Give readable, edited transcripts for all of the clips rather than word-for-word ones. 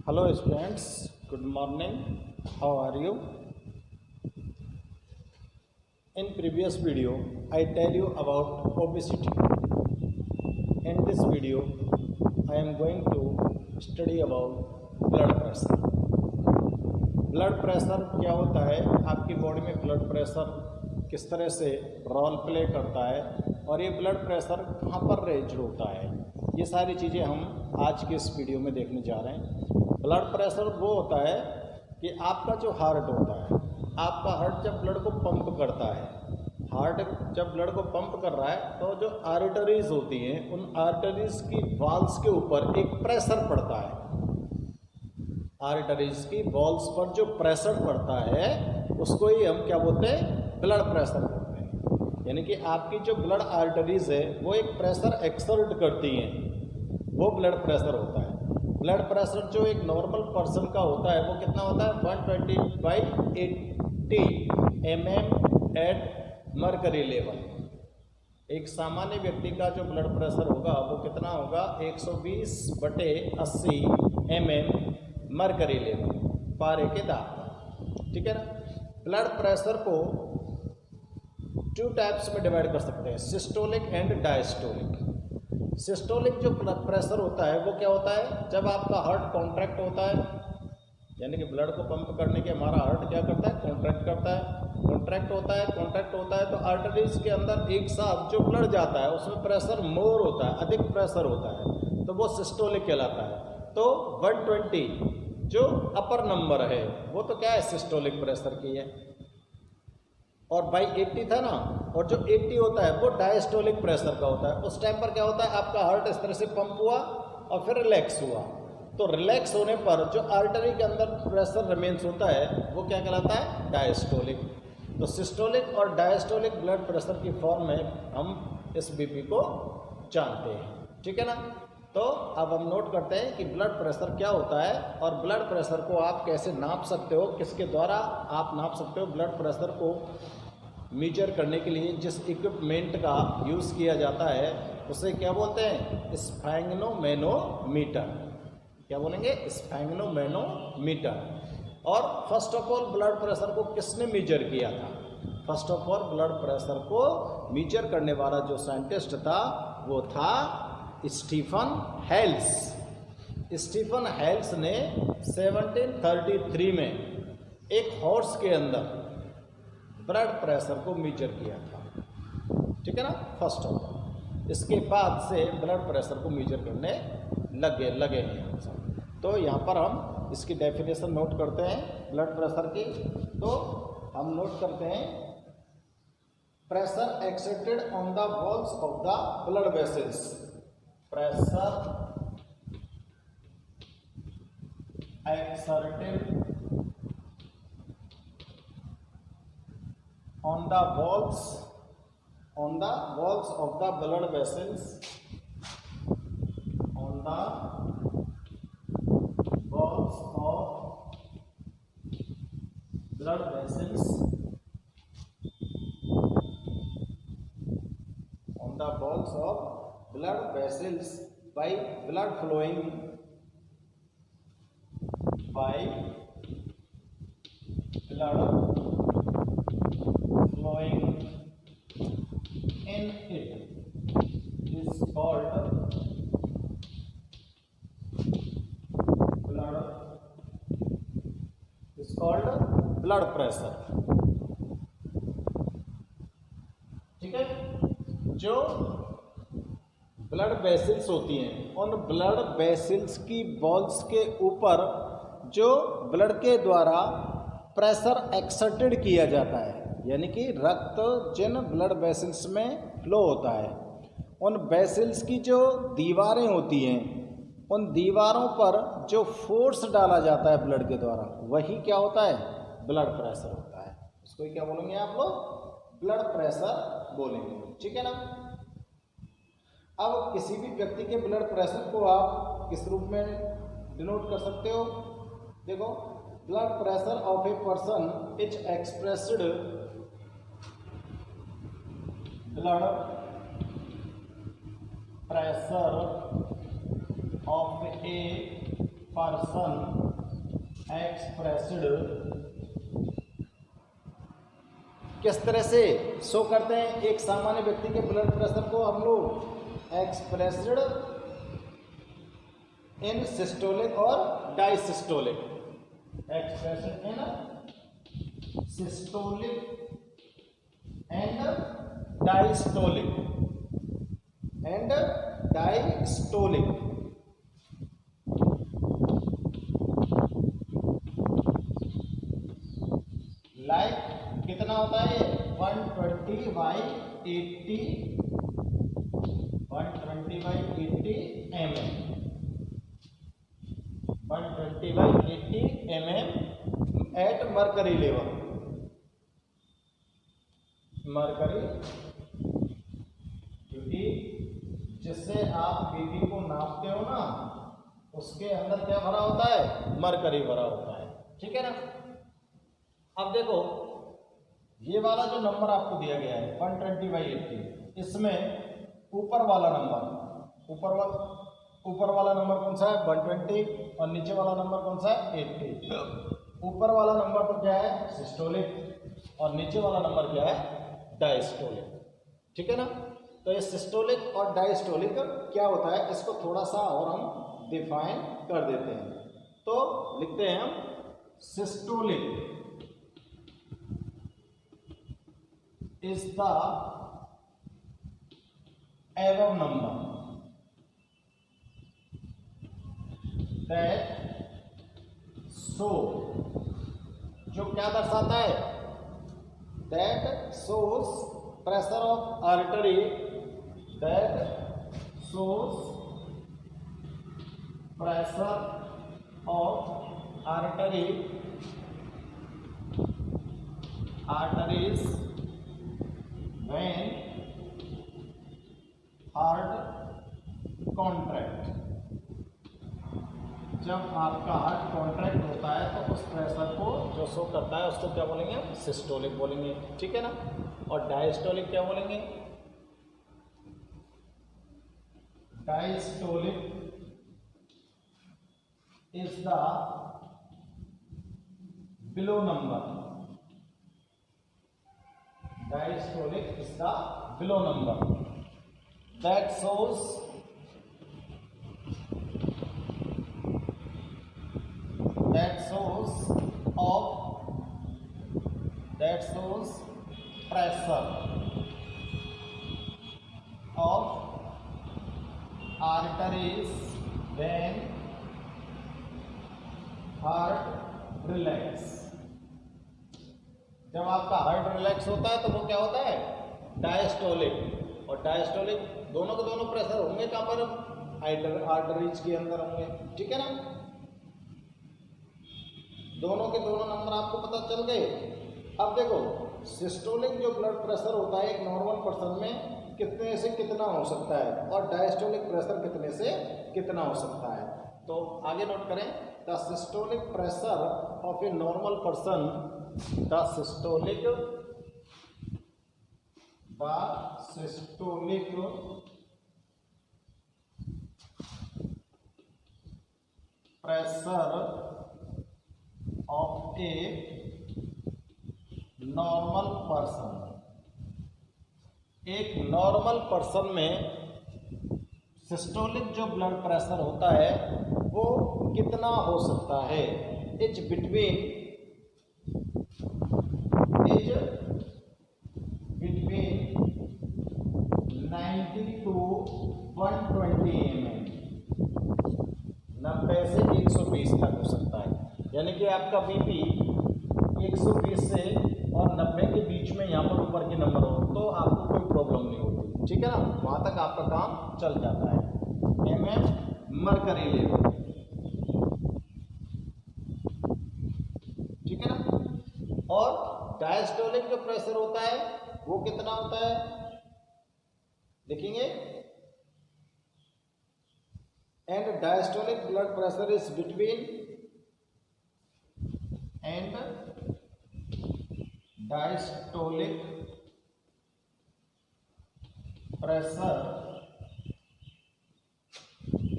Hello students, good morning. How are you? In previous video, I tell you about obesity. In this video, I am going to study about blood pressure. Blood pressure क्या होता है, आपकी body में blood pressure किस तरह से role play करता है और ये ब्लड प्रेशर कहाँ पर रेज होता है, ये सारी चीज़ें हम आज के इस वीडियो में देखने जा रहे हैं। ब्लड प्रेशर वो होता है कि आपका जो हार्ट होता है, आपका हार्ट जब ब्लड को पंप करता है, हार्ट जब ब्लड को पंप कर रहा है तो जो आर्टरीज होती हैं, उन आर्टरीज की वॉल्स के ऊपर एक प्रेशर पड़ता है। आर्टरीज की वॉल्स पर जो प्रेशर पड़ता है उसको ही हम क्या बोलते हैं, ब्लड प्रेशर बोलते हैं। यानी कि आपकी जो ब्लड आर्टरीज है वो एक प्रेशर एक्सर्ट करती हैं, वो ब्लड प्रेशर होता है। ब्लड प्रेशर जो एक नॉर्मल पर्सन का होता है वो कितना होता है, 120/80 mm एट मर्करी लेवल। एक सामान्य व्यक्ति का जो ब्लड प्रेशर होगा वो कितना होगा, 120/80 mm मर्करी लेवल पारे के दाब। ठीक है ना। ब्लड प्रेशर को 2 टाइप्स में डिवाइड कर सकते हैं, सिस्टोलिक एंड डायस्टोलिक। सिस्टोलिक जो ब्लड प्रेशर होता है वो क्या होता है, जब आपका हार्ट कॉन्ट्रैक्ट होता है, यानी कि ब्लड को पंप करने के हमारा हार्ट क्या करता है, कॉन्ट्रैक्ट करता है, कॉन्ट्रैक्ट होता है तो आर्टरीज के अंदर एक साथ जो ब्लड जाता है उसमें प्रेशर मोर होता है, अधिक प्रेशर होता है, तो वो सिस्टोलिक कहलाता है। तो 120 जो अपर नंबर है वो तो क्या है, सिस्टोलिक प्रेशर की है, और बाई 80 था ना, और जो 80 होता है वो डायस्टोलिक प्रेशर का होता है। उस टाइम पर क्या होता है, आपका हार्ट इस तरह से पंप हुआ और फिर रिलैक्स हुआ, तो रिलैक्स होने पर जो आर्टरी के अंदर प्रेशर रिमेन्स होता है वो क्या कहलाता है, डायस्टोलिक। तो सिस्टोलिक और डायस्टोलिक ब्लड प्रेशर की फॉर्म में हम इस बीपी को जानते हैं। ठीक है ना। तो अब हम नोट करते हैं कि ब्लड प्रेशर क्या होता है और ब्लड प्रेशर को आप कैसे नाप सकते हो, किसके द्वारा आप नाप सकते हो। ब्लड प्रेशर को मेजर करने के लिए जिस इक्विपमेंट का यूज़ किया जाता है उसे क्या बोलते हैं, स्फैग्नोमेनोमीटर। क्या बोलेंगे, स्फैग्नोमेनोमीटर। और first of all blood pressure को किसने मेजर किया था, first of all blood pressure को मेजर करने वाला जो साइंटिस्ट था वो था स्टीफन हेल्स। स्टीफन हेल्स ने 1733 में एक हॉर्स के अंदर ब्लड प्रेशर को मेजर किया था। ठीक है ना, फर्स्ट ऑफ ऑल। इसके बाद से ब्लड प्रेशर को मेजर करने लगे हैं हम सब। तो यहाँ पर हम इसकी डेफिनेशन नोट करते हैं ब्लड प्रेशर की। तो हम नोट करते हैं, pressure exerted on the walls of the blood vessels. Pressure exerted on the walls of the blood vessels, on the walls of blood vessels, on the walls of blood vessels by blood flowing in it is called blood pressure। ठीक है। जो blood vessels होती हैं, उन blood vessels की walls के ऊपर जो ब्लड के द्वारा प्रेशर एक्सर्टेड किया जाता है, यानी कि रक्त जिन ब्लड वेसल्स में फ्लो होता है, उन वेसल्स की जो दीवारें होती हैं, उन दीवारों पर जो फोर्स डाला जाता है ब्लड के द्वारा, वही क्या होता है, ब्लड प्रेशर होता है। उसको क्या बोलेंगे आप लोग, ब्लड प्रेशर बोलेंगे। ठीक है ना। अब किसी भी व्यक्ति के ब्लड प्रेशर को आप किस रूप में डिनोट कर सकते हो, देखो, blood pressure of a person is expressed, blood pressure of a person expressed, किस तरह से शो करते हैं एक सामान्य व्यक्ति के ब्लड प्रेशर को हम लोग एक्सप्रेस्ड इन सिस्टोलिक और diastolic, expressed in systolic and diastolic and diastolic. Like कितना होता है 120/80 mm, 120/80 mm at mercury level, mercury, क्योंकि जिससे आप बीपी को नापते हो ना उसके अंदर क्या भरा होता है, मरकरी भरा होता है, ठीक है ना। अब देखो ये वाला जो नंबर आपको दिया गया है 120/80, इसमें ऊपर वाला नंबर, ऊपर वाला नंबर कौन सा है 120 और नीचे वाला नंबर कौन सा है 80। ऊपर वाला नंबर तो क्या है सिस्टोलिक और नीचे वाला नंबर क्या है डायस्टोलिक, ठीक है ना। तो ये सिस्टोलिक और डायस्टोलिक क्या होता है इसको थोड़ा सा और हम डिफाइन कर देते हैं। तो लिखते हैं हम systolic is the above number that show, जो क्या दर्शाता है, that shows pressure of artery, that shows pressure of arteries when heart contract, जब आपका हार्ट कॉन्ट्रैक्ट होता है तो उस प्रेशर को जो शो करता है उसको क्या बोलेंगे, सिस्टोलिक बोलेंगे, ठीक है ना। और डायस्टोलिक क्या बोलेंगे, diastolic is the below number, diastolic is the below number that shows pressure of arteries when heart relax, जब आपका हार्ट रिलैक्स होता है तो वो क्या होता है डायस्टोलिक, और डायस्टोलिक दोनों के दोनों प्रेशर होंगे कहाँ पर, आर्टरीज के अंदर होंगे, ठीक है ना। दोनों के दोनों नंबर आपको पता चल गए। अब देखो सिस्टोलिक जो ब्लड प्रेशर होता है एक नॉर्मल पर्सन में कितने से कितना हो सकता है और डायस्टोलिक प्रेशर कितने से कितना हो सकता है। तो आगे नोट करें, the systolic pressure of a normal person, the systolic pressure of a normal person, एक नॉर्मल पर्सन में सिस्टोलिक जो ब्लड प्रेशर होता है वो कितना हो सकता है, इज बिटवीन 90 to 120 mm, 90 से 120 तक हो सकता है। यानी कि आपका बीपी 120 से और 90 के बीच में यहाँ पर ऊपर के नंबर हो तो आपको कोई प्रॉब्लम नहीं होती, ठीक है ना, वहाँ तक आपका काम चल जाता है। mm मरकरी लेवल, ठीक है ना। और डायस्टोलिक जो प्रेशर होता है वो कितना होता है देखेंगे, and diastolic blood pressure is between, and diastolic pressure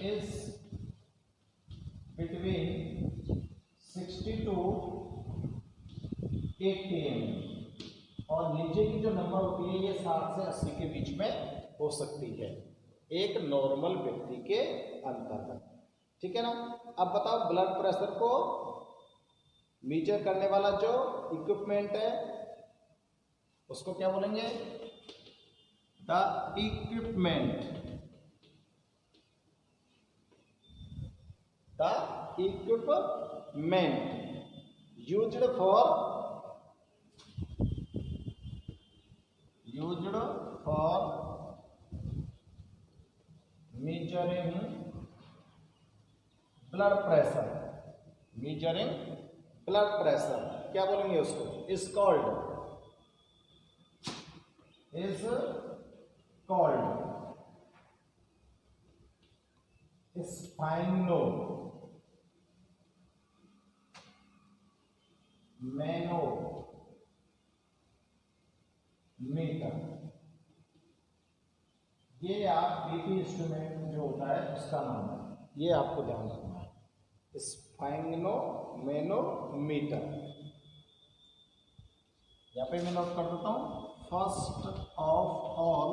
is between 80 mm और नीचे की जो नंबर होती है ये 60 से 80 के बीच में हो सकती है एक नॉर्मल व्यक्ति के अंतर्गत। ठीक है ना। अब बताओ ब्लड प्रेशर को मीजर करने वाला जो इक्विपमेंट है उसको क्या बोलेंगे? The equipment used for measuring blood pressure, क्या बोलेंगे उसको? is called manometer. ये आप बीपी इंस्ट्रूमेंट जो होता है उसका नाम है, ये आपको ध्यान रखना है, मैनोमीटर। यहाँ पे मैं नोट कर देता हूं, first of all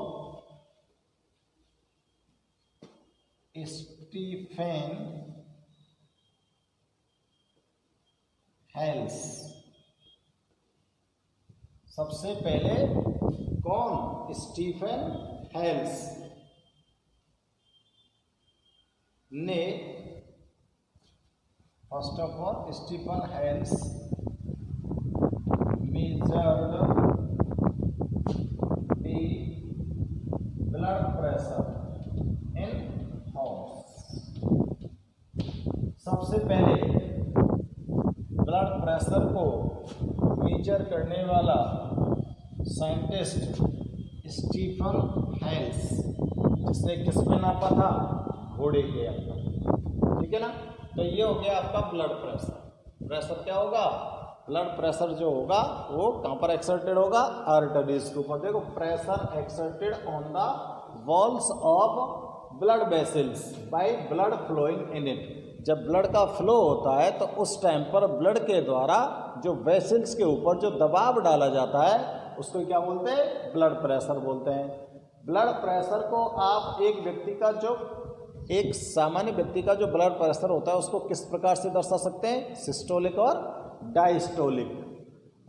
Stephen Hales. सबसे पहले कौन? स्टीफन हेल्स ने, first of all Stephen Hales measured the blood pressure in horse। सबसे पहले ब्लड प्रेशर को मेजर करने वाला साइंटिस्ट स्टीफन हेल्स, जिसने किस पे नापा था? घोड़े के अंदर। ठीक है ना। तो ये हो गया आपका ब्लड प्रेशर। प्रेशर क्या होगा? ब्लड प्रेशर जो होगा वो कहाँ पर एक्सर्टेड होगा? आर्टरीज के ऊपर। देखो, pressure exerted on the walls of blood vessels by blood flowing in it. जब ब्लड का फ्लो होता है तो उस टाइम पर ब्लड के द्वारा जो वेसल्स के ऊपर जो दबाव डाला जाता है उसको क्या बोलते हैं? ब्लड प्रेशर बोलते हैं। ब्लड प्रेशर को आप एक सामान्य व्यक्ति का जो ब्लड प्रेशर होता है उसको किस प्रकार से दर्शा सकते हैं? सिस्टोलिक और डायस्टोलिक।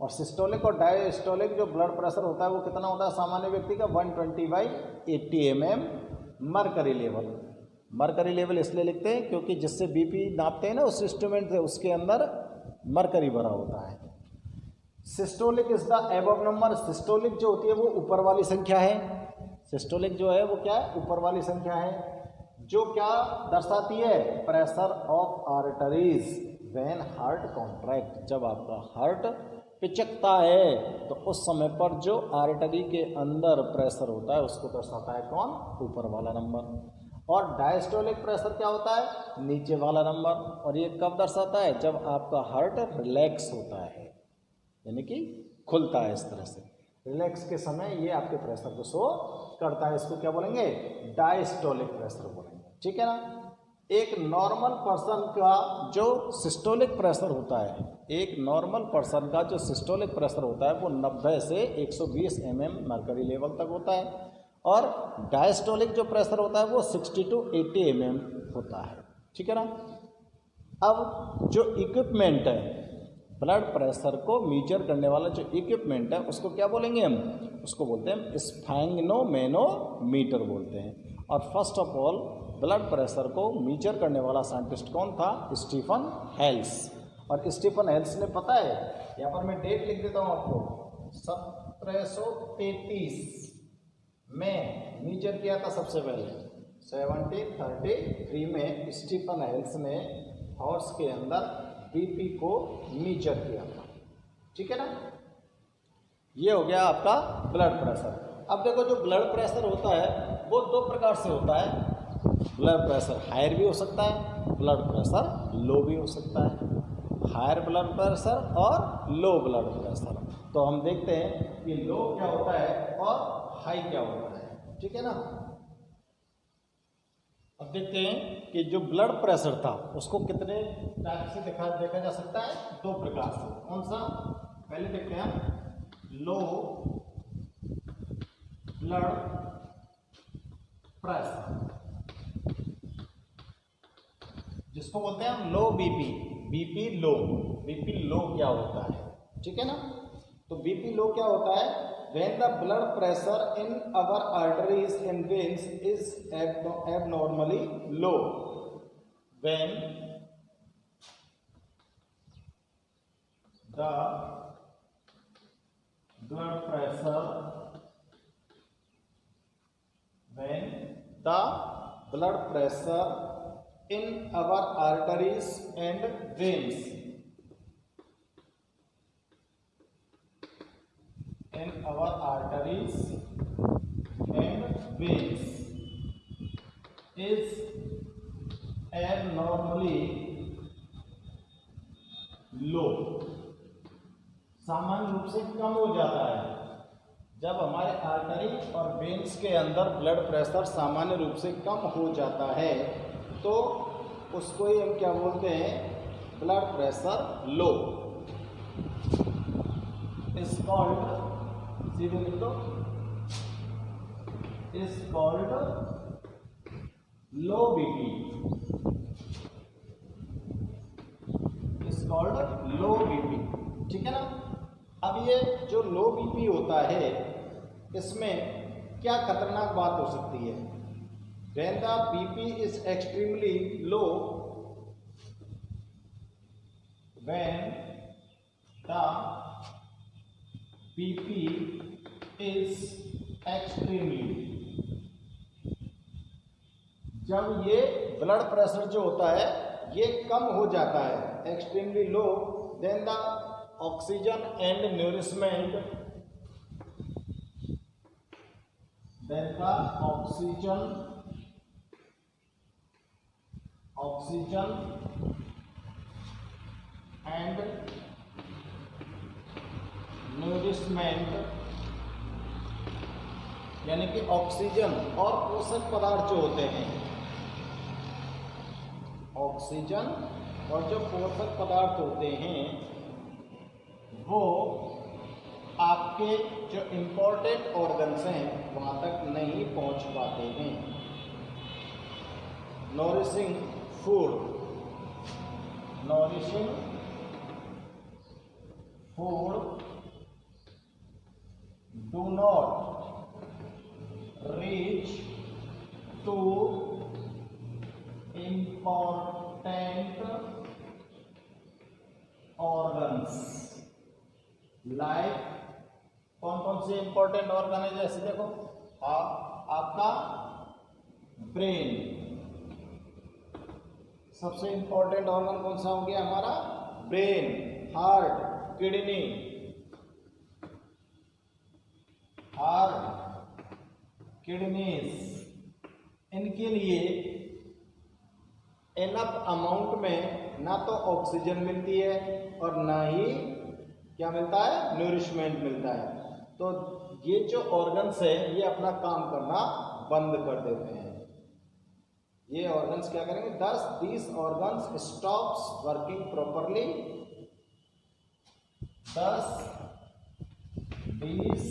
और सिस्टोलिक और डायस्टोलिक जो ब्लड प्रेशर होता है वो कितना होता है सामान्य व्यक्ति का? 120/80 mm mercury level. Mercury level इसलिए लिखते हैं क्योंकि जिससे बीपी नापते हैं ना उस इंस्ट्रूमेंट से, उसके अंदर मरकरी भरा होता है। Systolic is the above number. Systolic जो होती है वो ऊपर वाली संख्या है। सिस्टोलिक जो है वो क्या है? ऊपर वाली संख्या है, जो क्या दर्शाती है? Pressure of arteries when heart contract. जब आपका हार्ट पिचकता है तो उस समय पर जो आर्टरी के अंदर प्रेशर होता है उसको दर्शाता है कौन? ऊपर वाला नंबर। और डायस्टोलिक प्रेशर क्या होता है? नीचे वाला नंबर। और ये कब दर्शाता है? जब आपका हार्ट रिलैक्स होता है, यानी कि खुलता है इस तरह से। रिलैक्स के समय ये आपके प्रेशर को शो करता है। इसको क्या बोलेंगे? डायस्टोलिक प्रेशर बोलेंगे। ठीक है ना। एक नॉर्मल पर्सन का जो सिस्टोलिक प्रेशर होता है, एक नॉर्मल पर्सन का जो सिस्टोलिक प्रेशर होता है वो 90 से 120 mm मरकरी लेवल तक होता है। और डायस्टोलिक जो प्रेशर होता है वो 60 to 80 mm होता है। ठीक है ना। अब जो इक्विपमेंट है, ब्लड प्रेशर को मीजर करने वाला जो इक्विपमेंट है उसको क्या बोलेंगे हम? उसको बोलते हैं स्फैग्नोमेनोमीटर बोलते हैं। और first of all blood pressure को मीजर करने वाला साइंटिस्ट कौन था? Stephen Hales. और स्टीफन हेल्स ने, पता है, यहाँ पर मैं डेट लिख देता हूँ आपको, 1733 में मीजर किया था सबसे पहले। 1733 में स्टीफन हेल्स ने हॉर्स के अंदर बीपी को मीजर किया था। ठीक है ना। ये हो गया आपका ब्लड प्रेशर। अब देखो, जो ब्लड प्रेशर होता है वो दो प्रकार से होता है। ब्लड प्रेशर हायर भी हो सकता है, ब्लड प्रेशर लो भी हो सकता है। हायर ब्लड प्रेशर और लो ब्लड प्रेशर। तो हम देखते हैं कि लो क्या होता है और हाई क्या होता है। ठीक है ना। अब देखते हैं कि जो ब्लड प्रेशर था उसको कितने टाइप से देखा जा सकता है? दो प्रकार से। कौन सा? पहले देखते हैं लो ब्लड प्रेशर, जिसको बोलते हैं हम लो बीपी। बीपी लो क्या होता है, ठीक है ना। तो बीपी लो क्या होता है, when the blood pressure in our arteries and veins is abnormally low, when the blood pressure in our arteries and veins is abnormally low, सामान्य रूप से कम हो जाता है। जब हमारे आर्टरी और वेन्स के अंदर ब्लड प्रेशर सामान्य रूप से कम हो जाता है तो उसको ही हम क्या बोलते हैं, blood pressure low. Is called, सीधे लिख दो, is called low BP, is called low BP, ठीक है ना। अब ये जो लो बीपी होता है इसमें क्या खतरनाक बात हो सकती है। When the BP is extremely low, when the BP is extremely, जब ये ब्लड प्रेशर जो होता है ये कम हो जाता है, extremely low, then the oxygen and nourishment, then the oxygen and nourishment, यानी कि ऑक्सीजन और पोषक पदार्थ जो होते हैं, ऑक्सीजन और जो पोषक पदार्थ होते हैं वो आपके जो इम्पोर्टेंट ऑर्गन्स हैं वहाँ तक नहीं पहुँच पाते हैं। Nourishing food do not reach to important organs, like कौन कौन से इंपॉर्टेंट ऑर्गन है, जैसे देखो आपका ब्रेन, सबसे इंपॉर्टेंट ऑर्गन कौन सा हो गया हमारा, ब्रेन, हार्ट, किडनीज, इनके लिए इनफ अमाउंट में ना तो ऑक्सीजन मिलती है और ना ही क्या मिलता है, न्यूरिशमेंट मिलता है। तो ये जो ऑर्गन्स है ये अपना काम करना बंद कर देते हैं। ये ऑर्गन्स क्या करेंगे, दस these organs stops working properly, दस दीज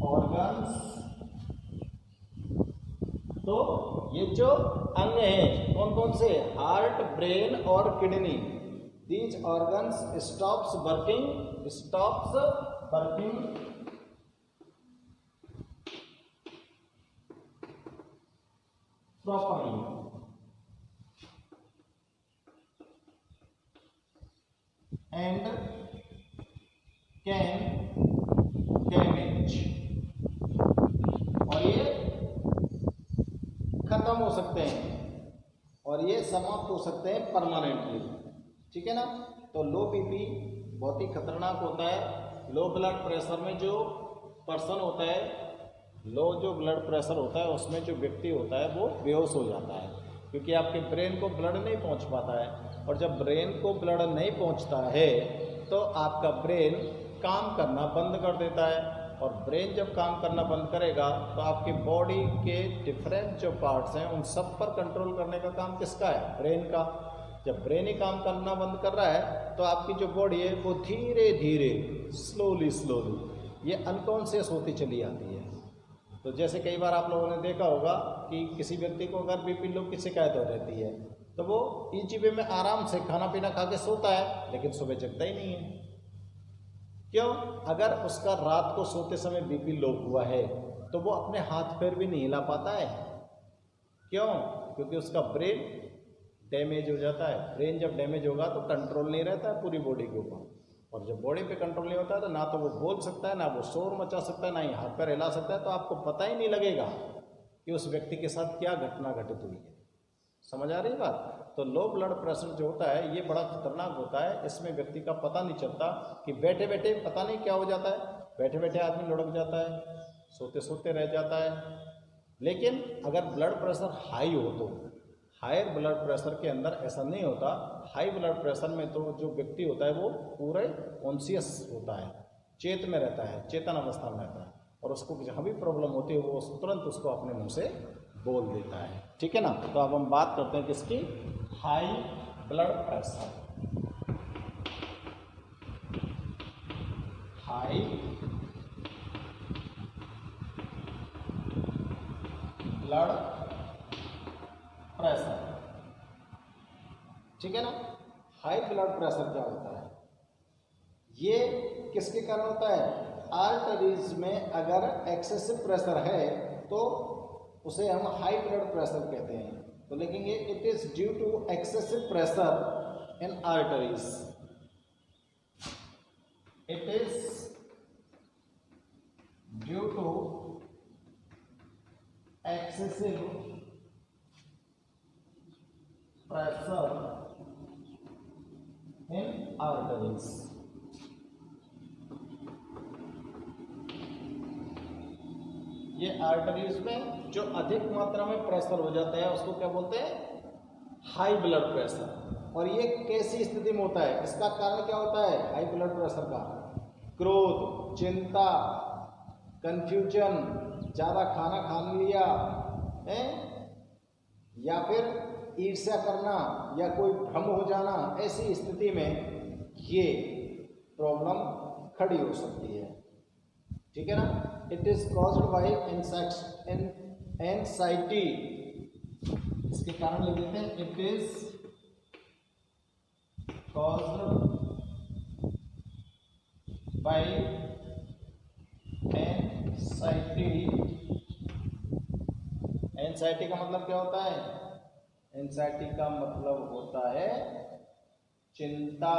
ऑर्गन्स, तो ये जो अंग हैं कौन कौन से, हार्ट, ब्रेन और kidney, these organs stops working properly and can damage, और ये खत्म हो सकते हैं और ये समाप्त हो सकते हैं परमानेंटली, ठीक है ना। तो लो बीपी बहुत ही खतरनाक होता है। लो ब्लड प्रेशर में जो पर्सन होता है, लो जो ब्लड प्रेशर होता है उसमें जो व्यक्ति होता है वो बेहोश हो जाता है, क्योंकि आपके ब्रेन को ब्लड नहीं पहुंच पाता है, और जब ब्रेन को ब्लड नहीं पहुंचता है तो आपका ब्रेन काम करना बंद कर देता है, और ब्रेन जब काम करना बंद करेगा तो आपकी बॉडी के डिफरेंट जो पार्ट्स हैं उन सब पर कंट्रोल करने का काम किसका है, ब्रेन का। जब ब्रेन ही काम करना बंद कर रहा है तो आपकी जो बॉडी है वो धीरे धीरे स्लोली ये अनकॉन्शियस होती चली आती है। तो जैसे कई बार आप लोगों ने देखा होगा कि किसी व्यक्ति को अगर बीपी लो की शिकायत हो रहती है तो वो इजी वे में आराम से खाना पीना खा के सोता है, लेकिन सुबह जगता ही नहीं है। क्यों? अगर उसका रात को सोते समय बीपी लो हुआ है तो वो अपने हाथ पैर भी नहीं हिला पाता है। क्यों? क्योंकि उसका ब्रेन डैमेज हो जाता है। ब्रेन जब डैमेज होगा तो कंट्रोल नहीं रहता है पूरी बॉडी के ऊपर, और जब बॉडी पे कंट्रोल नहीं होता है तो ना तो वो बोल सकता है, ना वो शोर मचा सकता है, ना ही हाथ पैर हिला सकता है। तो आपको पता ही नहीं लगेगा कि उस व्यक्ति के साथ क्या घटना घटित हुई है। समझ आ रही बात? तो लो ब्लड प्रेशर जो होता है ये बड़ा खतरनाक होता है। इसमें व्यक्ति का पता नहीं चलता कि बैठे बैठे पता नहीं क्या हो जाता है, बैठे बैठे आदमी लुढ़क जाता है, सोते सोते रह जाता है। लेकिन अगर ब्लड प्रेशर हाई हो तो हायर ब्लड प्रेशर के अंदर ऐसा नहीं होता। हाई ब्लड प्रेशर में तो जो व्यक्ति होता है वो पूरे कॉन्शियस होता है, चेत में रहता है, चेतन अवस्था में रहता है, और उसको जहाँ भी प्रॉब्लम होती है वो तुरंत उसको अपने मुंह से बोल देता है। ठीक है ना? तो अब हम बात करते हैं किसकी? High blood pressure. High blood pressure, ठीक है ना? हाई ब्लड प्रेशर क्या होता है? ये किसके कारण होता है? आर्टरीज में अगर एक्सेसिव प्रेशर है तो उसे हम हाई ब्लड प्रेशर कहते हैं। तो लिखेंगे it is due to excessive pressure in arteries. It is due to excessive pressure in arteries. ये आर्टरीज में जो अधिक मात्रा में प्रेशर हो जाता है उसको क्या बोलते हैं? High blood pressure. और ये कैसी स्थिति में होता है? इसका कारण क्या होता है हाई ब्लड प्रेशर का? क्रोध, चिंता, कंफ्यूजन, ज़्यादा खाना खा लिया है, या फिर ईर्ष्या करना या कोई भ्रम हो जाना, ऐसी स्थिति में ये प्रॉब्लम खड़ी हो सकती है। ठीक है ना? It is caused bye anxiety. इसके कारण लिख देते हैं it is caused bye anxiety. Anxiety का मतलब क्या होता है? एंजाइटी का मतलब होता है चिंता।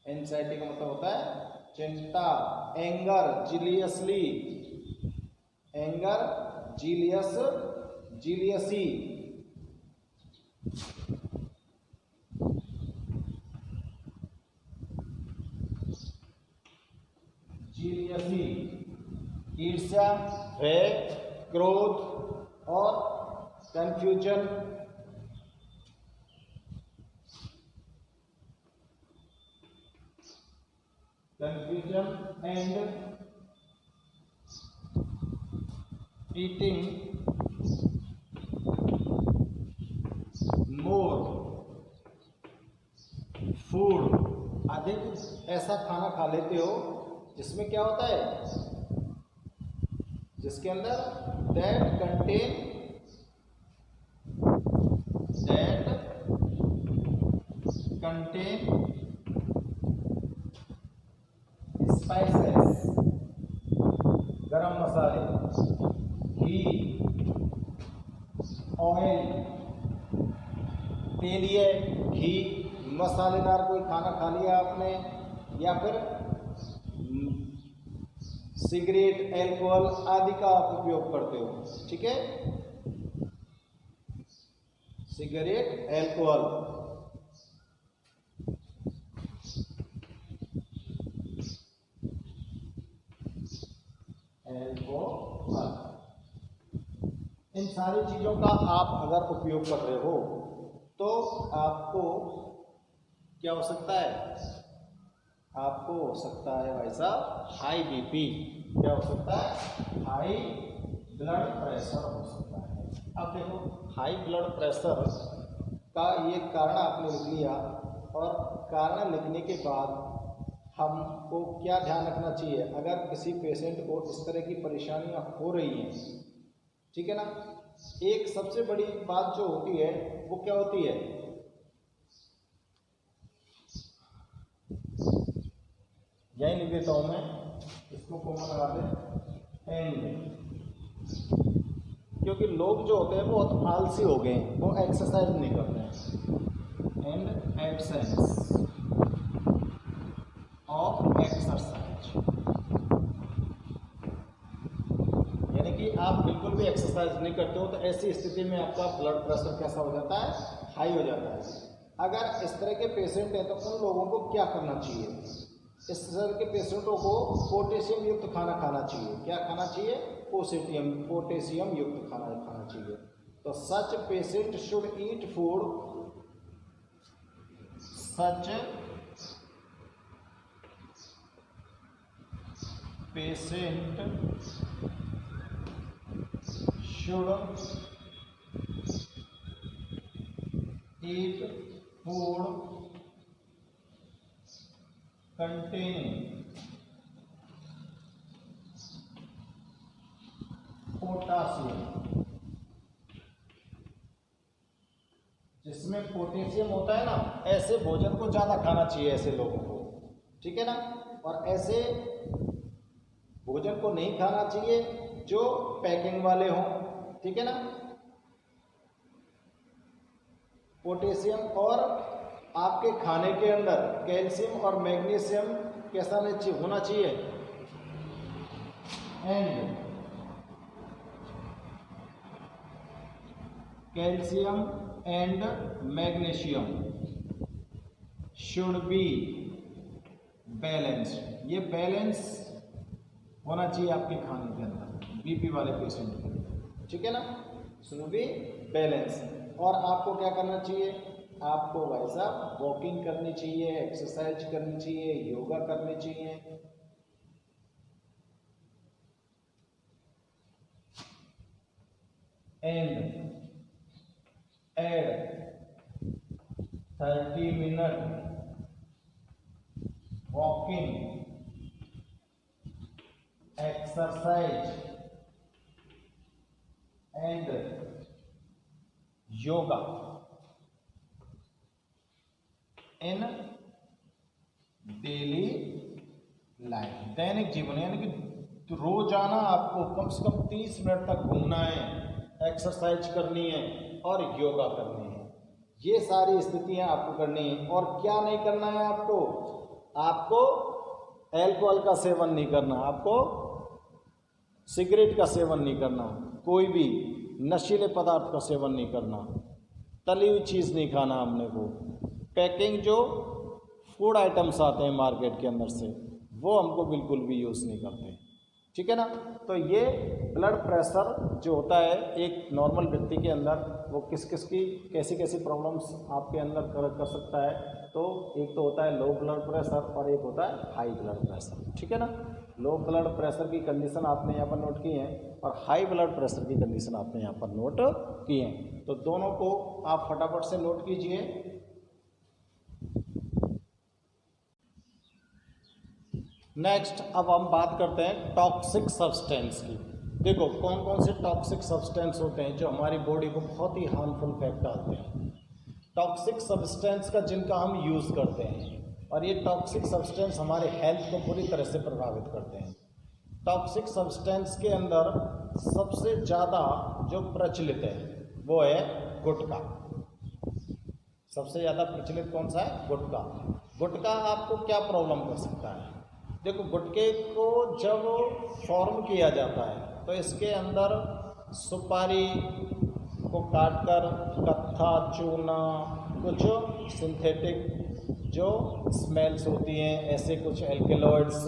एंजाइटी का मतलब होता है चिंता। एंगर, जीलियसली, एंगर, जीलियसी, ईर्ष्या, भय, क्रोध और confusion. Confusion and eating more food। अधिक ऐसा खाना खा लेते हो जिसमें क्या होता है? जिसके अंदर that contain स्पाइसेस, गरम मसाले, घी, ऑयल, तेलीय, घी, मसालेदार कोई खाना खा लिया आपने, या फिर सिगरेट, एल्कोहल आदि का आप उपयोग करते हो। ठीक है? सिगरेट, एल्कोहल, इन सारी चीज़ों का आप अगर उपयोग कर रहे हो तो आपको क्या हो सकता है? आपको हो सकता है भाई साहब हाई बीपी। क्या हो सकता है? हाई ब्लड प्रेशर हो सकता है। अब देखो हाई ब्लड प्रेशर का ये कारण आपने लिख लिया, और कारण लिखने के बाद हमको क्या ध्यान रखना चाहिए, अगर किसी पेशेंट को इस तरह की परेशानियां हो रही हैं, ठीक है ना, एक सबसे बड़ी बात जो होती है वो क्या होती है, यही लिख देता हूं मैं, इसको कॉमा लगा दे, एंड, क्योंकि लोग जो होते हैं वो बहुत आलसी हो गए हैं, वो एक्सरसाइज नहीं करते हैं, एंड एब्सेंस ऑफ एक्सरसाइज, यानी कि आप बिल्कुल भी एक्सरसाइज नहीं करते हो, तो ऐसी स्थिति में आपका ब्लड प्रेशर कैसा हो जाता है, हाई हो जाता है। अगर इस तरह के पेशेंट हैं तो उन लोगों को क्या करना चाहिए, इस तरह के पेशेंटों को पोटेशियम युक्त खाना खाना चाहिए। क्या खाना चाहिए, पोटेशियम युक्त खाना खाना चाहिए। तो such patient should eat food, such patient should eat food containing potassium, जिसमें पोटेशियम होता है ना, ऐसे भोजन को ज्यादा खाना चाहिए ऐसे लोगों को, ठीक है ना। और ऐसे भोजन को नहीं खाना चाहिए जो पैकिंग वाले हों, ठीक है ना। पोटेशियम, और आपके खाने के अंदर कैल्शियम और मैग्नीशियम कैसा होना चाहिए, and calcium and magnesium should be balanced, ये बैलेंस होना चाहिए आपके खाने के अंदर, बीपी वाले पेशेंट के लिए, ठीक है ना, शुड बी बैलेंस। और आपको क्या करना चाहिए, आपको भाई साहब वॉकिंग करनी चाहिए, एक्सरसाइज करनी चाहिए, योगा करनी चाहिए, and add 30 minute walking exercise and yoga in daily life, दैनिक जीवन, यानी कि रोजाना आपको कम से कम 30 मिनट तक घूमना है, एक्सरसाइज करनी है और योगा करनी है। ये सारी स्थितियां आपको करनी है। और क्या नहीं करना है आपको, आपको अल्कोहल का सेवन नहीं करना, आपको सिगरेट का सेवन नहीं करना, कोई भी नशीले पदार्थ का सेवन नहीं करना, तली हुई चीज़ नहीं खाना हमने को, पैकिंग जो फूड आइटम्स आते हैं मार्केट के अंदर से वो हमको बिल्कुल भी यूज़ नहीं करते, ठीक है ना। तो ये ब्लड प्रेशर जो होता है एक नॉर्मल व्यक्ति के अंदर, वो किस किस की कैसी कैसी प्रॉब्लम्स आपके अंदर कर सकता है। तो एक तो होता है लो ब्लड प्रेशर और एक होता है हाई ब्लड प्रेशर, ठीक है ना। लो ब्लड प्रेशर की कंडीशन आपने यहाँ पर नोट की है और हाई ब्लड प्रेशर की कंडीशन आपने यहाँ पर नोट की है। तो दोनों को आप फटाफट से नोट कीजिए। नेक्स्ट अब हम बात करते हैं टॉक्सिक सब्सटेंस की। देखो कौन कौन से टॉक्सिक सब्सटेंस होते हैं जो हमारी बॉडी को बहुत ही हार्मफुल इफेक्ट डालते हैं। टॉक्सिक सब्सटेंस का जिनका हम यूज़ करते हैं और ये टॉक्सिक सब्सटेंस हमारे हेल्थ को पूरी तरह से प्रभावित करते हैं। टॉक्सिक सब्सटेंस के अंदर सबसे ज़्यादा जो प्रचलित है वो है गुटखा। सबसे ज़्यादा प्रचलित कौन सा है? गुटखा। गुटखा आपको क्या प्रॉब्लम कर सकता है? देखो गुटखे को जब फॉर्म किया जाता है तो इसके अंदर सुपारी को काटकर कत्था, चूना, कुछ सिंथेटिक जो स्मेल्स होती हैं, ऐसे कुछ एल्केलॉइड्स,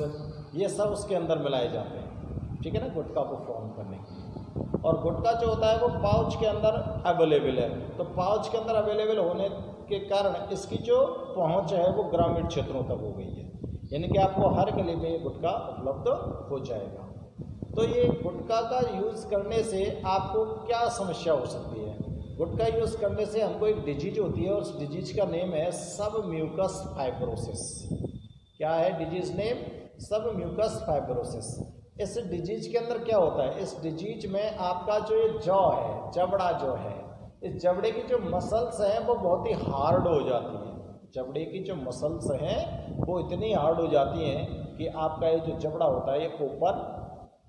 ये सब उसके अंदर मिलाए जाते हैं, ठीक है ना, गुटखा को फॉर्म करने के लिए। और गुटखा जो होता है वो पाउच के अंदर अवेलेबल है। तो पाउच के अंदर अवेलेबल होने के कारण इसकी जो पहुंच है वो ग्रामीण क्षेत्रों तक हो गई है, यानी कि आपको हर गली में गुटखा उपलब्ध हो जाएगा। तो ये गुटखा का यूज़ करने से आपको क्या समस्या हो सकती है? गुटखा यूज़ करने से हमको एक डिजीज होती है और उस डिजीज का नेम है सब म्यूकस फाइब्रोसिस। क्या है डिजीज नेम? सब म्यूकस फाइब्रोसिस। इस डिजीज के अंदर क्या होता है? इस डिजीज में आपका जो ये जॉ है, जबड़ा जो है, इस जबड़े की जो मसल्स हैं वो बहुत ही हार्ड हो जाती हैं। जबड़े की जो मसल्स हैं वो इतनी हार्ड हो जाती हैं कि आपका ये जो जबड़ा होता है ये ओपन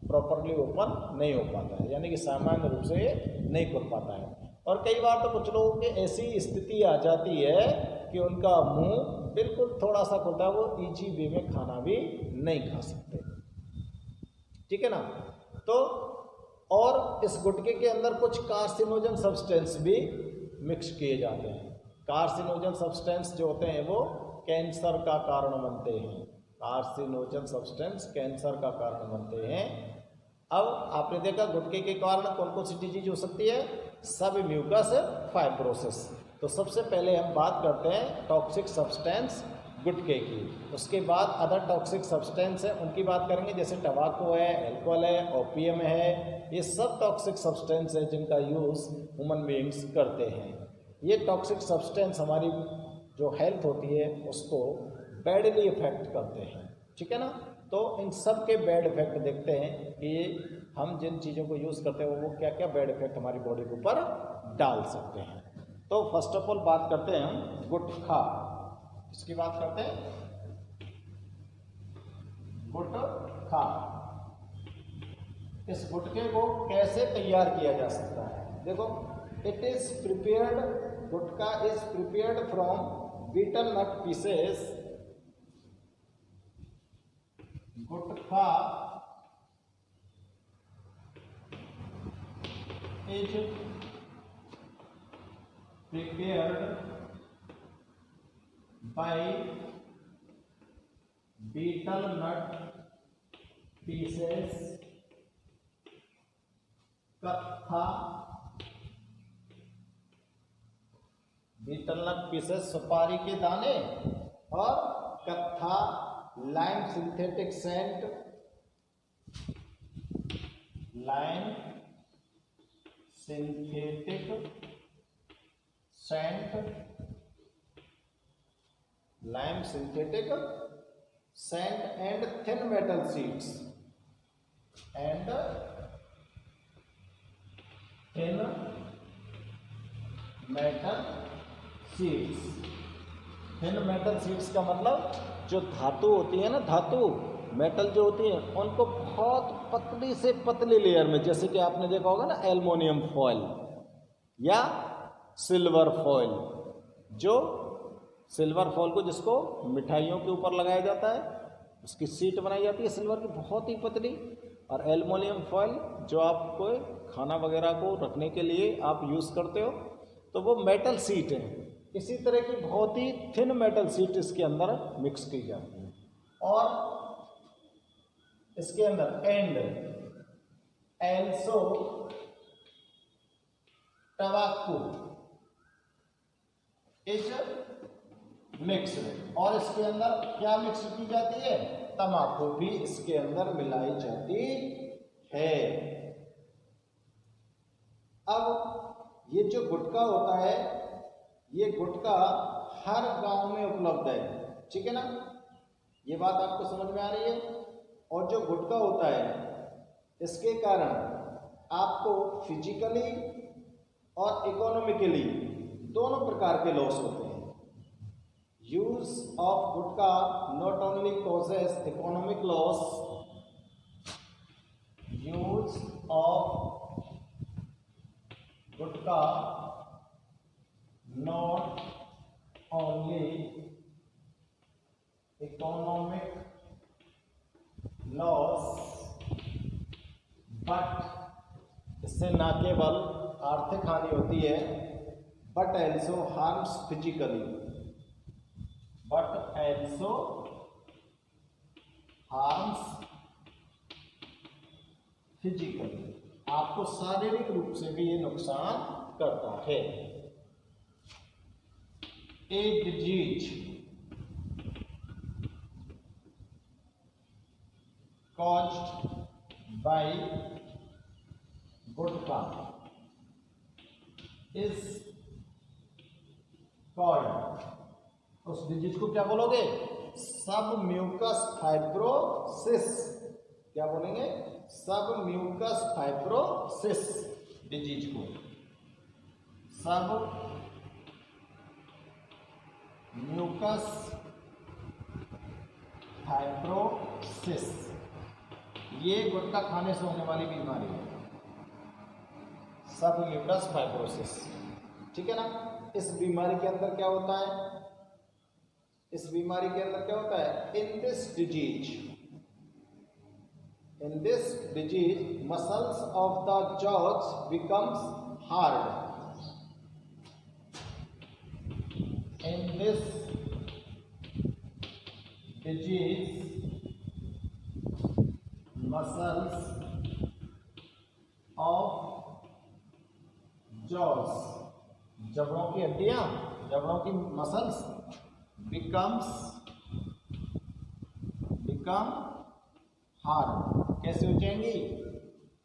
प्रॉपरली ओपन नहीं हो पाता है, यानी कि सामान्य रूप से नहीं खुल पाता है। और कई बार तो कुछ लोगों की ऐसी स्थिति आ जाती है कि उनका मुंह बिल्कुल थोड़ा सा खुलता है, वो इजी वे में खाना भी नहीं खा सकते। ठीक है ना? तो और इस गुटखे के अंदर कुछ कार्सिनोजन सब्सटेंस भी मिक्स किए जाते हैं। कार्सिनोजन सब्सटेंस जो होते हैं वो कैंसर का कारण बनते हैं। कार्सिनोजन सब्सटेंस कैंसर का कारण बनते हैं। अब आपने देखा गुटखे के कारण कौन कौन सी डिजीज हो सकती है? सब म्यूकस फाइब्रोसिस। तो सबसे पहले हम बात करते हैं टॉक्सिक सब्सटेंस गुटखे की। उसके बाद अदर टॉक्सिक सब्सटेंस है उनकी बात करेंगे, जैसे टबाको है, अल्कोहल है, ओपीएम है। ये सब टॉक्सिक सब्सटेंस है जिनका यूज़ ह्यूमन बीइंग्स करते हैं। ये टॉक्सिक सब्सटेंस हमारी जो हेल्थ होती है उसको बैडली इफेक्ट करते हैं। ठीक है ना? तो इन सब के बैड इफेक्ट देखते हैं कि हम जिन चीज़ों को यूज़ करते हैं वो क्या क्या बैड इफेक्ट हमारी बॉडी के ऊपर डाल सकते हैं। तो फर्स्ट ऑफ ऑल बात करते हैं हम गुटखा। इसकी बात करते हैं गुटखा। इस गुटखे को कैसे तैयार किया जा सकता है? देखो, it is prepared, gutkha is prepared from betel nut pieces. Gutkha is prepared by betel nut pieces, कत्था, बीटल नट पीसेस सुपारी के दाने, और कत्था lime synthetic scent, lime synthetic scent, lime synthetic scent and thin metal seeds, and thin metal seeds. Thin metal seeds का मतलब जो धातु होती है ना, धातु मेटल जो होती है उनको बहुत पतली से पतली लेयर में, जैसे कि आपने देखा होगा ना एल्युमिनियम फॉयल या सिल्वर फॉयल, जो सिल्वर फॉयल को जिसको मिठाइयों के ऊपर लगाया जाता है उसकी सीट बनाई जाती है सिल्वर की बहुत ही पतली, और एल्युमिनियम फॉयल जो आपको खाना वगैरह को रखने के लिए आप यूज़ करते हो तो वो मेटल सीट है। इसी तरह की बहुत ही थिन मेटल सीट इसके अंदर मिक्स की जाती है, और इसके अंदर एंड एल्सो टबाको इज मिक्स्ड, और इसके अंदर क्या मिक्स की जाती है? तंबाकू भी इसके अंदर मिलाई जाती है। अब ये जो गुटखा होता है, ये गुटखा हर गांव में उपलब्ध है। ठीक है ना? ये बात आपको समझ में आ रही है? और जो गुटखा होता है इसके कारण आपको फिजिकली और इकोनॉमिकली दोनों प्रकार के लॉस होते हैं। Use of gutkha not only causes economic loss, use of gutkha not only economic loss, but इससे न केवल आर्थिक हानि होती है, but also harms physically, but also harms physically, आपको शारीरिक रूप से भी ये नुकसान करता है। A disease caused by gutkha is called, उस डिजीज को क्या बोलोगे? सब म्यूकस फाइब्रोसिस। क्या बोलेंगे? सब म्यूकस फाइब्रोसिस डिजीज को, सब म्यूकस फाइब्रोसिस, ये गुटखा खाने से होने वाली बीमारी है, सब म्यूकस फाइब्रोसिस। ठीक है ना? इस बीमारी के अंदर क्या होता है? इस बीमारी के अंदर क्या होता है? In this disease muscles of the jaws becomes hard. In this disease, muscles of jaws, जबड़ों की हड्डियां, जबड़ों की मसल्स become hard, कैसे हो जाएंगी?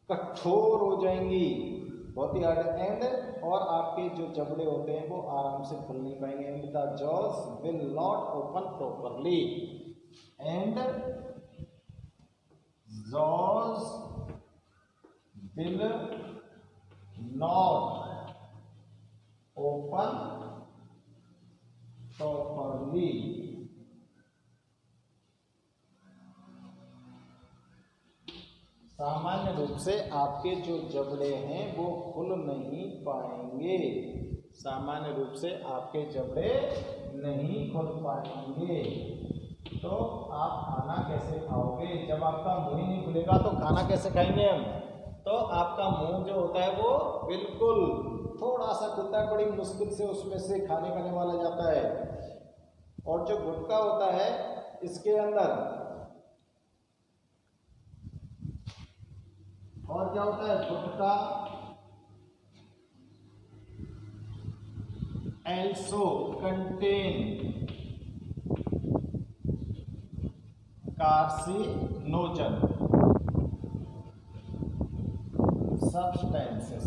कठोर हो जाएंगी, बहुत ही हार्ड। एंड और आपके जो जबड़े होते हैं वो आराम से खुल नहीं पाएंगे। And the jaws will not open properly, and jaws will not open properly. सामान्य रूप से आपके जो जबड़े हैं वो खुल नहीं पाएंगे, सामान्य रूप से आपके जबड़े नहीं खुल पाएंगे। तो आप खाना कैसे खाओगे? जब आपका मुंह ही नहीं खुलेगा तो खाना कैसे खाएंगे हम? तो आपका मुंह जो होता है वो बिल्कुल थोड़ा सा खुलता है, बड़ी मुश्किल से उसमें से खाने का निकाला जाता है। और जो गुटखा होता है इसके अंदर और क्या होता है? गुटखा also contain carcinogen substances।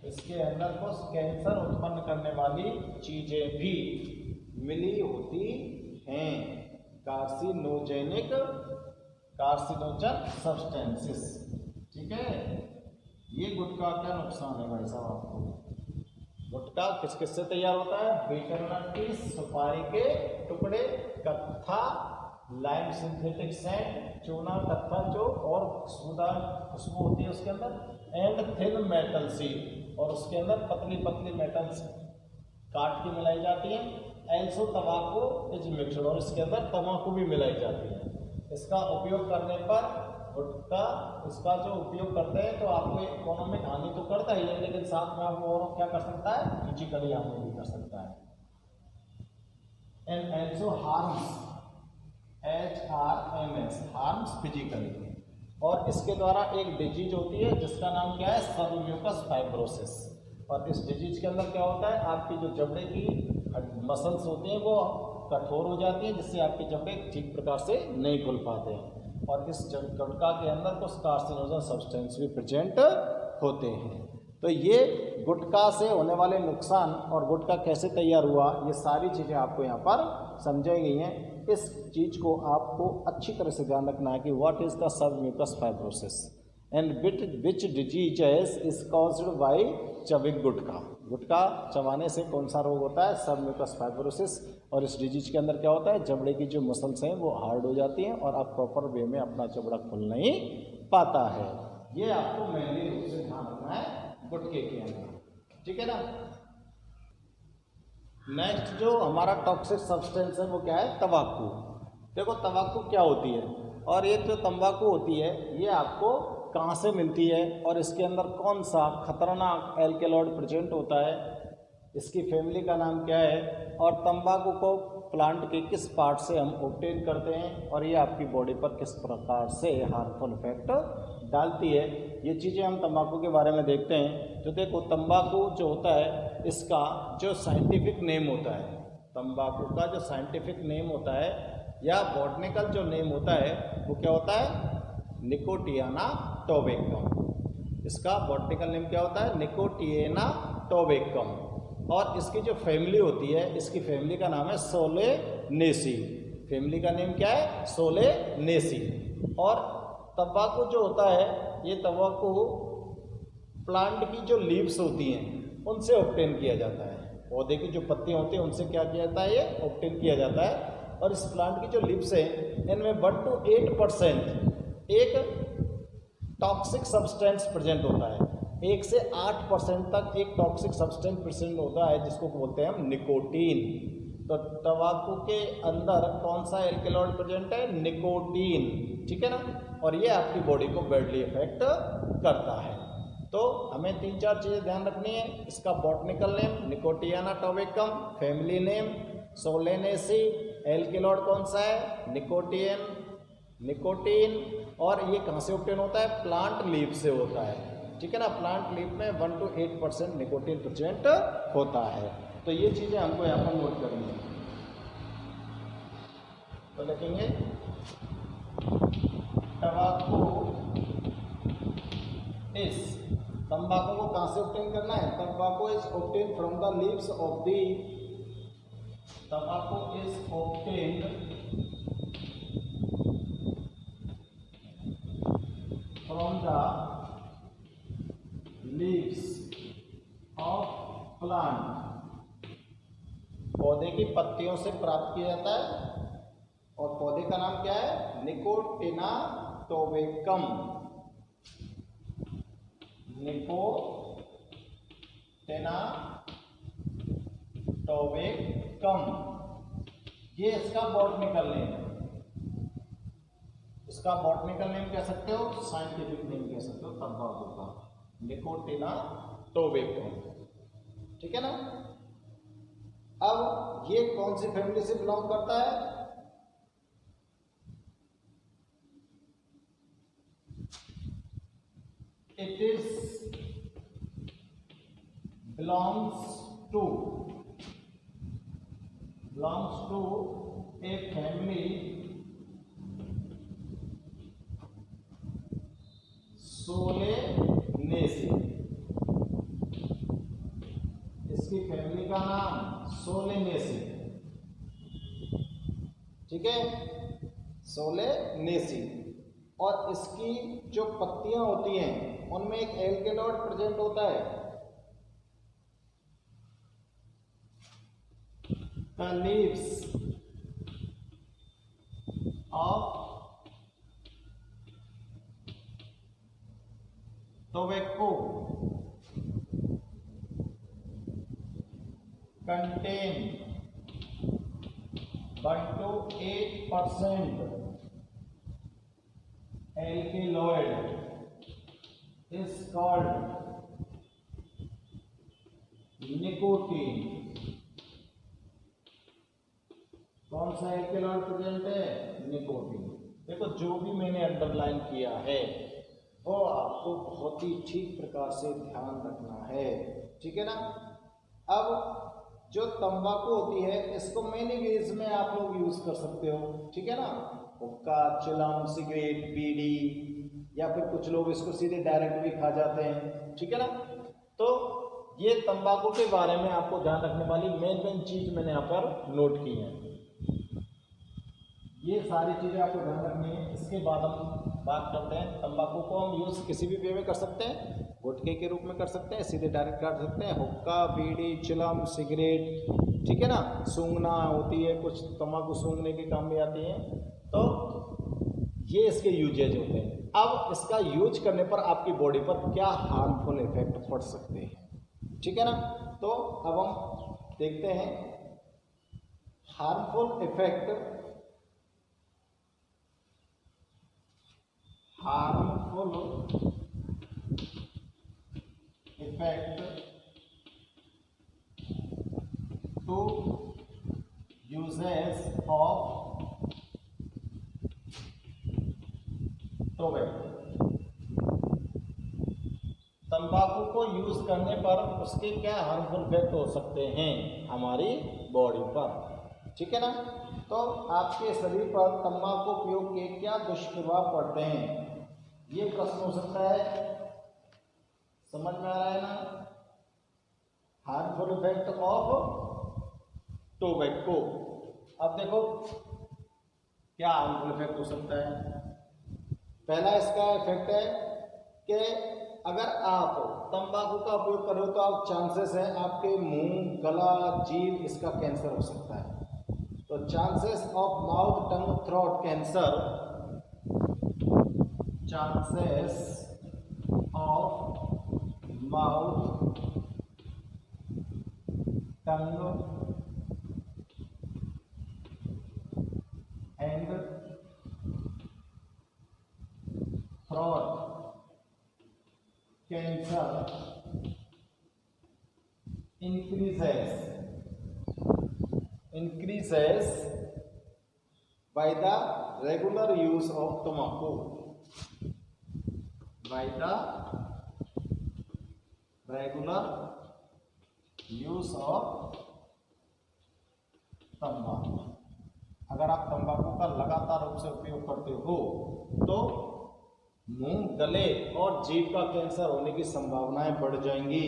इसके अंदर कुछ कैंसर उत्पन्न करने वाली चीजें भी मिली होती हैं, कार्सिनोजन सब्सटेंसेस। ठीक है? ये गुटखा क्या नुकसान है भाई साहब आपको? गुटखा किस किस से तैयार होता है? बीटल नट की सुपारी के टुकड़े, कत्था, लाइम सिंथेटिक सैंड, चूना, कत्था जो और खुशबू होती है उसके अंदर, एंड थिन मेटल सीड, और उसके अंदर पतली पतली मेटल्स काट के मिलाई जाती हैं। एल्सो तंबाकू इज मिक्सड, और इसके अंदर तंबाकू भी मिलाई जाती है। इसका उपयोग करने पर गुटखा, इसका जो उपयोग करते हैं तो आपको इकोनॉमिक हानि तो करता ही है, लेकिन साथ में आपको और क्या कर सकता है? फिजिकली हानि भी कर सकता है। And also harms, HRMS, harms physically. और इसके द्वारा एक डिजीज होती है जिसका नाम क्या है? सब म्यूकस फाइब्रोसिस। और इस डिजीज के अंदर क्या होता है? आपकी जो जबड़े की मसल्स होती हैं वो कठोर हो जाती है, जिससे आपके जबड़े ठीक प्रकार से नहीं खुल पाते हैं। और इस गुटखा के अंदर कुछ कार्सिनोजन सब्सटेंस भी प्रेजेंट होते हैं। तो ये गुटखा से होने वाले नुकसान और गुटखा कैसे तैयार हुआ, ये सारी चीज़ें आपको यहाँ पर समझाई गई हैं। इस चीज़ को आपको अच्छी तरह से ध्यान रखना है कि व्हाट इज़ द सब mucus fibrosis and which disease is caused by chewing gutkha. Gutkha चबाने से कौन सा रोग होता है? सब म्यूकस फाइब्रोसिस। और इस डिजीज के अंदर क्या होता है? जबड़े की जो मसल्स हैं वो हार्ड हो जाती हैं और आप प्रॉपर वे में अपना जबड़ा खुल नहीं पाता है। ये आपको मेनली रूप से ध्यान रखना है गुटखे के अंदर। ठीक है ना? नेक्स्ट जो हमारा टॉक्सिक सब्सटेंस है वो क्या है? तंबाकू। देखो तंबाकू क्या होती है, और ये जो तंबाकू होती है ये आपको कहाँ से मिलती है और इसके अंदर कौन सा खतरनाक एल्केलॉइड प्रेजेंट होता है, इसकी फैमिली का नाम क्या है, और तंबाकू को प्लांट के किस पार्ट से हम ऑब्टेन करते हैं, और ये आपकी बॉडी पर किस प्रकार से हार्मफुल इफेक्ट डालती है, ये चीज़ें हम तंबाकू के बारे में देखते हैं। तो देखो तंबाकू जो होता है इसका जो साइंटिफिक नेम होता है, तंबाकू का जो साइंटिफिक नेम होता है या बॉटनिकल जो नेम होता है वो क्या होता है? Nicotiana tobacco. इसका बॉटनिकल नेम क्या होता है? निकोटिएना टोबेकम। और इसकी जो फैमिली होती है, इसकी फैमिली का नाम है सोलेनेसी। फैमिली का नेम क्या है? सोलेनेसी। और तंबाकू जो होता है, ये तंबाकू प्लांट की जो लीव्स होती हैं उनसे ऑब्टेन किया जाता है। पौधे की जो पत्तियां होती हैं उनसे क्या किया जाता है? ये ऑब्टेन किया जाता है। और इस प्लांट की जो लीव्स है, इनमें 1 to 8% एक टॉक्सिक सब्सटेंस प्रेजेंट होता है। 1 से 8% तक एक टॉक्सिक सब्सटेंस प्रेजेंट होता है, जिसको बोलते हैं हम निकोटीन। तो तंबाकू के अंदर कौन सा एल्केलॉइड प्रेजेंट है? निकोटीन। ठीक है ना? और ये आपकी बॉडी को बैडली इफेक्ट करता है। तो हमें 3-4 चीज़ें ध्यान रखनी है। इसका botanical name Nicotiana tabacum, family name Solanaceae, alkaloid कौन सा है? निकोटीन। और ये कहाँ से ऑब्टेन होता है? प्लांट लीफ से होता है। ठीक है ना? प्लांट लीफ में 1 to 8% निकोटीन प्रेजेंट होता है। तो ये चीज़ें हमको यहाँ पर नोट करनी है। तो लिखेंगे तंबाकू को कहाँ से ऑब्टेन करना है? तंबाकू is obtain from the leaves of the tobacco is obtained from the leaves of plant। पौधे की पत्तियों से प्राप्त किया जाता है। और पौधे का नाम क्या है? निकोटिना टोबेकम। निकोटिना टोबेकम, ये इसका बॉटनिकल नेम है। इसका बॉटनिकल नेम कह सकते हो, साइंटिफिक नेम कह सकते हो तंबाकू का, निकोटिना टोबेकम। ठीक है ना? अब ये कौन सी फैमिली से बिलोंग करता है? It is belongs to a family Solanaceae. इसकी फैमिली का नाम सोलेनेसी। ठीक है? सोलेनेसी। और इसकी जो पत्तियां होती हैं उनमें एक एल्केलॉइड प्रेजेंट होता है। The leaves of tobacco contain 1 to 8% alkaloid is called nicotine। कौन सा एल्केलॉइड प्रेजेंट है? निकोटीन। देखो, जो भी मैंने अंडरलाइन किया है वो आपको बहुत ही ठीक प्रकार से ध्यान रखना है। ठीक है ना? अब जो तंबाकू होती है, इसको मेनी वेज में आप लोग यूज कर सकते हो। ठीक है ना? हुक्का, चिलम, सिगरेट, बीड़ी, या फिर कुछ लोग इसको सीधे डायरेक्ट भी खा जाते हैं। ठीक है ना? तो ये तंबाकू के बारे में आपको ध्यान रखने वाली मेन चीज मैंने यहाँ पर नोट की है। ये सारी चीज़ें आपको ध्यान रखनी है। इसके बाद हम बात करते हैं, तंबाकू को हम यूज़ किसी भी वे में कर सकते हैं। गुटखे के रूप में कर सकते हैं, सीधे डायरेक्ट काट सकते हैं, हुक्का, बीड़ी, चिलम, सिगरेट। ठीक है ना? सूंघना होती है, कुछ तंबाकू सूंघने के काम में आती है। तो ये इसके यूजेज होते हैं। अब इसका यूज करने पर आपकी बॉडी पर क्या हार्मफुल इफेक्ट पड़ सकते हैं। ठीक है ना? तो अब हम देखते हैं harmful effect to uses of tobacco. तंबाकू को यूज करने पर उसके क्या हार्मफुल इफेक्ट हो सकते हैं हमारी बॉडी पर। ठीक है ना? तो आपके शरीर पर तंबाकू उपयोग के क्या दुष्प्रभाव पड़ते हैं, ये प्रश्न हो सकता है। समझ में आ रहा है ना? Harmful effect of tobacco. अब देखो क्या हार्मफुल इफेक्ट हो सकता है। पहला इसका इफेक्ट है कि अगर आप तंबाकू का उपयोग कर रहे हो तो आप चांसेस है आपके मुंह, गला, जीभ इसका कैंसर हो सकता है। तो chances of mouth, tongue, throat cancer, chances of mouth, tongue and throat cancer increases by the regular use of tobacco, by the regular use of तंबाकू। अगर आप तंबाकू का लगातार रूप से उपयोग करते हो तो मुंह, गले और जीभ का कैंसर होने की संभावनाएं बढ़ जाएंगी।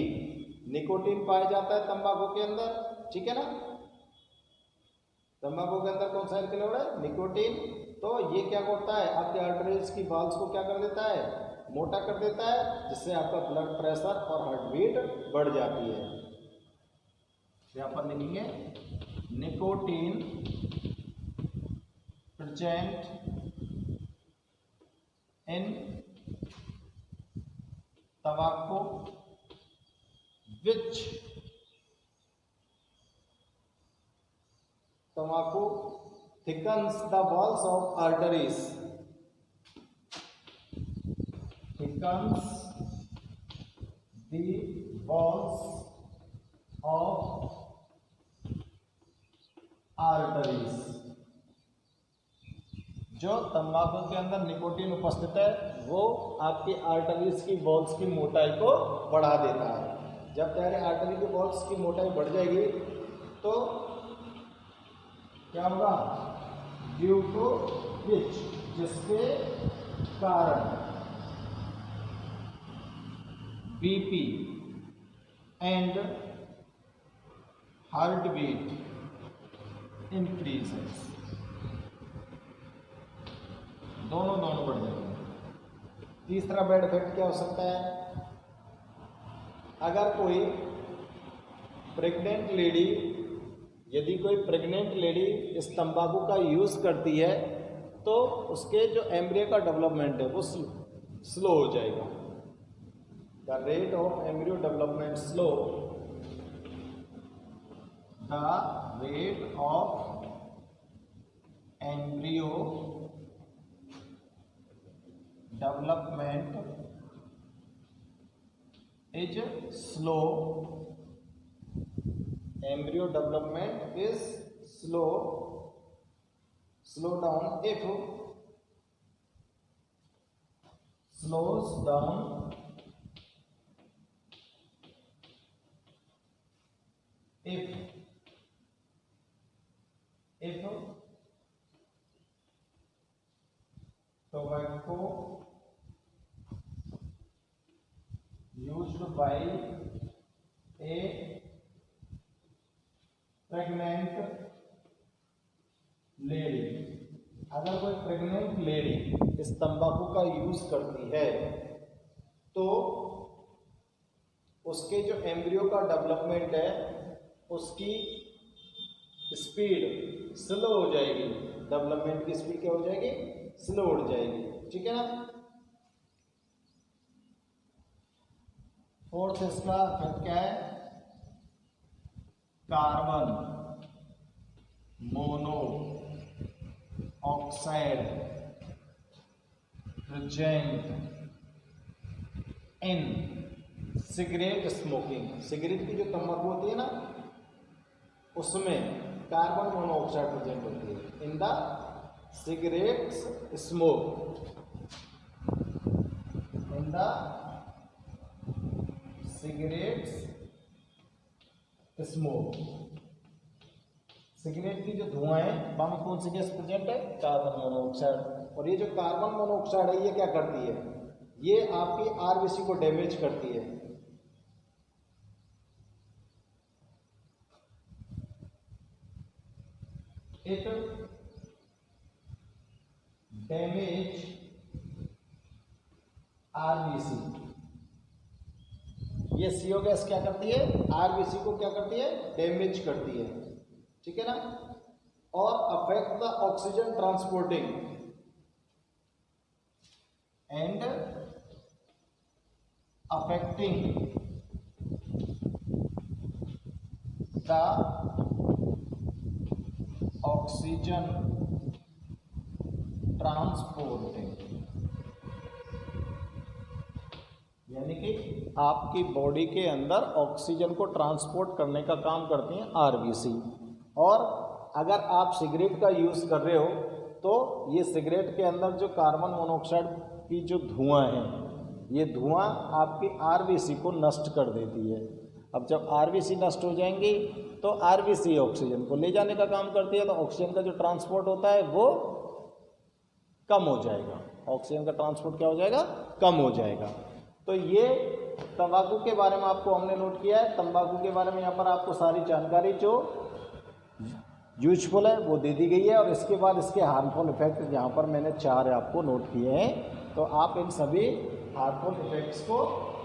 निकोटीन पाया जाता है तंबाकू के अंदर, ठीक है ना? तंबाकू के अंदर कौन सा इनक्लूड है? निकोटीन। तो ये क्या करता है? आपके आर्टरीज की वॉल्स को क्या कर देता है? मोटा कर देता है, जिससे आपका ब्लड प्रेशर और हार्ट बीट बढ़ जाती है। यहाँ पर लिखेंगे nicotine present in tobacco which tobacco thickens the walls of arteries, thickens the walls of arteries। जो तंबाकू के अंदर निकोटीन उपस्थित है वो आपकी आर्टरीज की वॉल्स की मोटाई को बढ़ा देता है। जब तुम्हारे आर्टरी की वॉल्स की मोटाई बढ़ जाएगी तो क्या होगा? ड्यू टू विच, जिसके कारण BP and heart beat increases, दोनों बढ़ जाएंगे। तीसरा बैड इफेक्ट क्या हो सकता है? अगर कोई प्रेग्नेंट लेडी, यदि कोई प्रेग्नेंट लेडी इस तंबाकू का यूज़ करती है तो उसके जो एम्ब्रियो का डेवलपमेंट है वो स्लो हो जाएगा। The rate of embryo development slow, the rate of embryo development is slow, embryo development is slow down if slows down if tobacco used by a pregnant lady, अगर कोई pregnant lady इस तंबाकू का use करती है तो उसके जो एम्ब्रियो का डेवलपमेंट है उसकी स्पीड स्लो हो जाएगी। डेवलपमेंट की स्पीड क्या हो जाएगी? स्लो हो जाएगी, ठीक है ना? फोर्थ इसका इफेक्ट क्या है? Carbon mono oxide present in cigarette smoking. Cigarette की जो तंबाकू होती है ना उसमें कार्बन मोनोऑक्साइड प्रेजेंट होती है। In the cigarettes smoke, in the cigarettes smoke. Cigarette की जो धुआं है वहां कौन सी गैस प्रेजेंट है? Carbon monoxide. और ये जो कार्बन मोनोऑक्साइड है ये क्या करती है? ये आपकी आरबीसी को डैमेज करती है। It damage RBC. ये CO गैस क्या करती है, आरबीसी को क्या करती है, डैमेज करती है, ठीक है ना। और affect the oxygen transporting and affecting the oxygen transporting, यानी कि आपकी बॉडी के अंदर ऑक्सीजन को ट्रांसपोर्ट करने का काम करती हैं आरबीसी। और अगर आप सिगरेट का यूज़ कर रहे हो तो ये सिगरेट के अंदर जो कार्बन मोनोऑक्साइड की जो धुआं है, ये धुआं आपकी आरबीसी को नष्ट कर देती है। अब जब आरबीसी नष्ट हो जाएंगी तो आरबीसी ऑक्सीजन को ले जाने का काम करती है, तो ऑक्सीजन का जो ट्रांसपोर्ट होता है वो कम हो जाएगा। ऑक्सीजन का ट्रांसपोर्ट क्या हो जाएगा, कम हो जाएगा। तो ये तंबाकू के बारे में आपको हमने नोट किया है। तंबाकू के बारे में यहाँ पर आपको सारी जानकारी जो यूजफुल है वो दे दी गई है, और इसके बाद इसके हार्मफुल इफेक्ट यहाँ पर मैंने 4 आपको नोट किए हैं। तो आप इन सभी हार्मफुल इफेक्ट्स को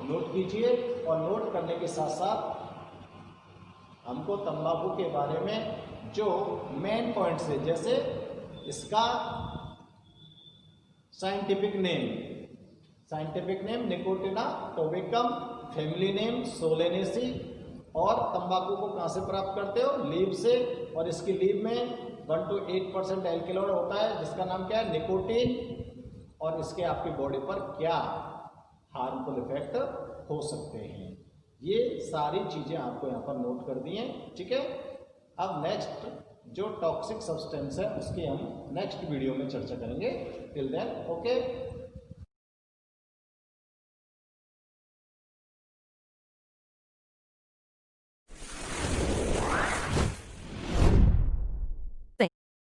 नोट कीजिए, और नोट करने के साथ साथ हमको तंबाकू के बारे में जो मेन पॉइंट्स है, जैसे इसका scientific name Nicotiana tabacum, family name Solanaceae, और तंबाकू को कहाँ से प्राप्त करते हो, लीव से, और इसकी लीव में 1 to 8% एल्कलॉइड होता है जिसका नाम क्या है, निकोटीन, और इसके आपकी बॉडी पर क्या हार्मफुल इफेक्ट हो सकते हैं। ये सारी चीज़ें आपको यहाँ पर नोट कर दी हैं, ठीक है। अब नेक्स्ट जो टॉक्सिक सब्सटेंस है उसकी हम नेक्स्ट वीडियो में चर्चा करेंगे। Till then okay.